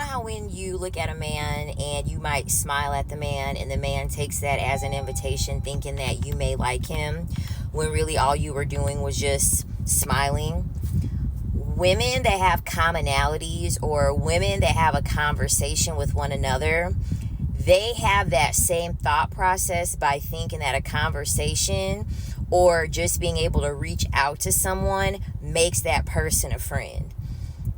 how when you look at a man and you might smile at the man and the man takes that as an invitation thinking that you may like him when really all you were doing was just smiling? Women that have commonalities or women that have a conversation with one another, they have that same thought process by thinking that a conversation or just being able to reach out to someone makes that person a friend.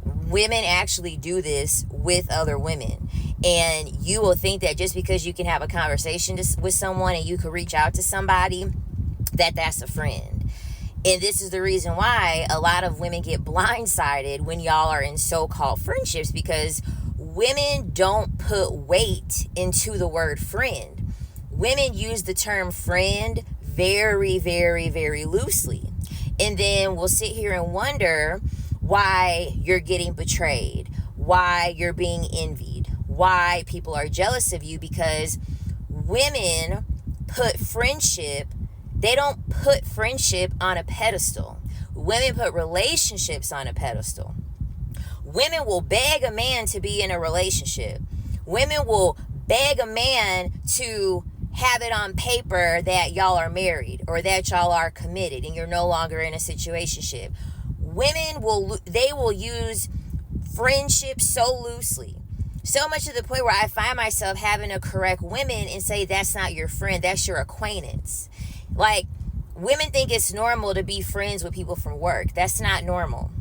Women actually do this with other women. And you will think that just because you can have a conversation with someone and you can reach out to somebody, that's a friend. And this is the reason why a lot of women get blindsided when y'all are in so-called friendships, because women don't put weight into the word friend. Women use the term friend very, very, very loosely. And then we'll sit here and wonder why you're getting betrayed, why you're being envied, why people are jealous of you, because women put friendship, they don't put friendship on a pedestal. Women put relationships on a pedestal. Women will beg a man to be in a relationship. Women will beg a man to have it on paper that y'all are married or that y'all are committed and you're no longer in a situationship. Women will use friendship so loosely, so much to the point where I find myself having to correct women and say, that's not your friend, that's your acquaintance. Like, women think it's normal to be friends with people from work. That's not normal.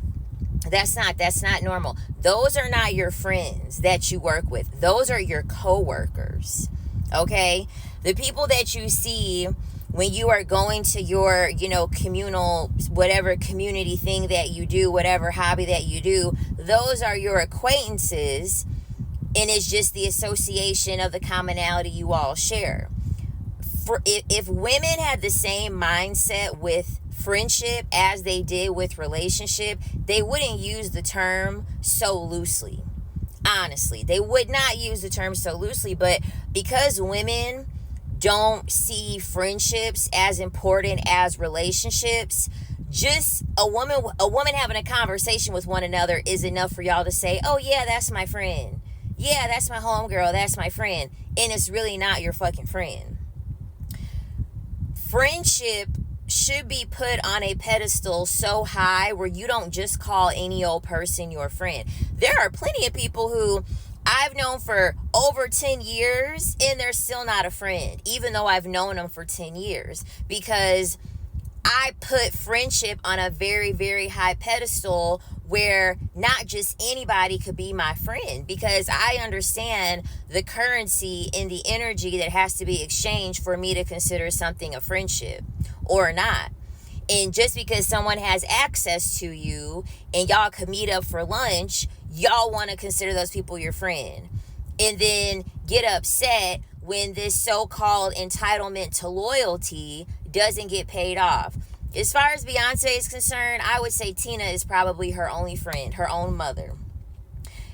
That's not normal. Those are not your friends that you work with. Those are your co-workers. Okay? The people that you see when you are going to your, communal, whatever community thing that you do, whatever hobby that you do, those are your acquaintances, and it's just the association of the commonality you all share. If women had the same mindset with friendship as they did with relationship, they wouldn't use the term so loosely. Honestly, they would not use the term so loosely, but because women don't see friendships as important as relationships, just a woman having a conversation with one another is enough for y'all to say, oh yeah, that's my friend. Yeah, that's my homegirl, that's my friend. And it's really not your fucking friend. Friendship should be put on a pedestal so high where you don't just call any old person your friend. There are plenty of people who I've known for over 10 years and they're still not a friend, even though I've known them for 10 years, because I put friendship on a very, very high pedestal where not just anybody could be my friend, because I understand the currency and the energy that has to be exchanged for me to consider something a friendship or not. And just because someone has access to you and y'all could meet up for lunch, y'all want to consider those people your friend, and then get upset when this so-called entitlement to loyalty doesn't get paid off. As far as Beyonce is concerned, I would say Tina is probably her only friend, her own mother,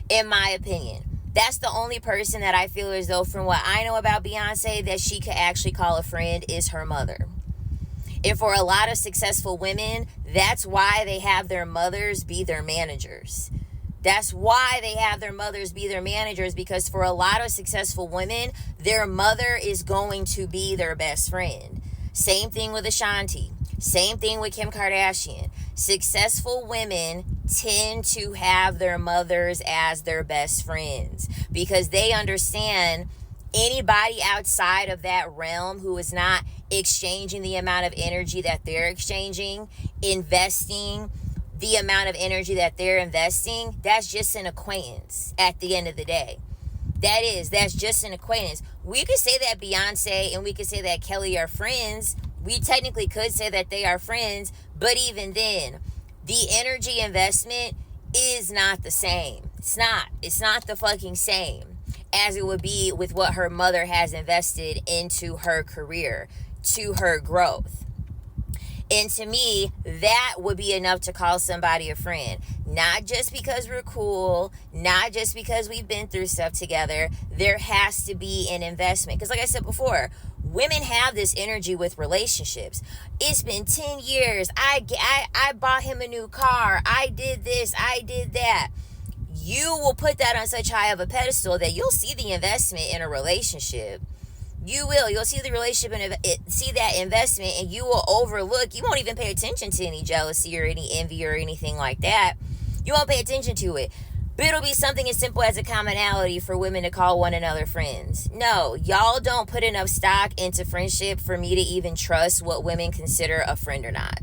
in my opinion. That's the only person that I feel as though, from what I know about Beyonce, that she could actually call a friend is her mother. And for a lot of successful women, that's why they have their mothers be their managers. That's why they have their mothers be their managers, because for a lot of successful women, their mother is going to be their best friend. Same thing with Ashanti. Same thing with Kim Kardashian. Successful women tend to have their mothers as their best friends because they understand anybody outside of that realm who is not exchanging the amount of energy that they're exchanging, investing the amount of energy that they're investing, that's just an acquaintance at the end of the day. That's just an acquaintance. We could say that Beyonce and we could say that Kelly are friends. We technically could say that they are friends, but even then, the energy investment is not the same. It's not the fucking same as it would be with what her mother has invested into her career, to her growth. And to me, that would be enough to call somebody a friend. Not just because we're cool, not just because we've been through stuff together. There has to be an investment. Because like I said before, women have this energy with relationships. It's been 10 years. I bought him a new car. I did this. I did that. you will put that on such high of a pedestal that you'll see the investment in a relationship. You'll see the relationship and see that investment, and you will overlook, you won't even pay attention to any jealousy or any envy or anything like that. You won't pay attention to it. But it'll be something as simple as a commonality for women to call one another friends. No, y'all don't put enough stock into friendship for me to even trust what women consider a friend or not.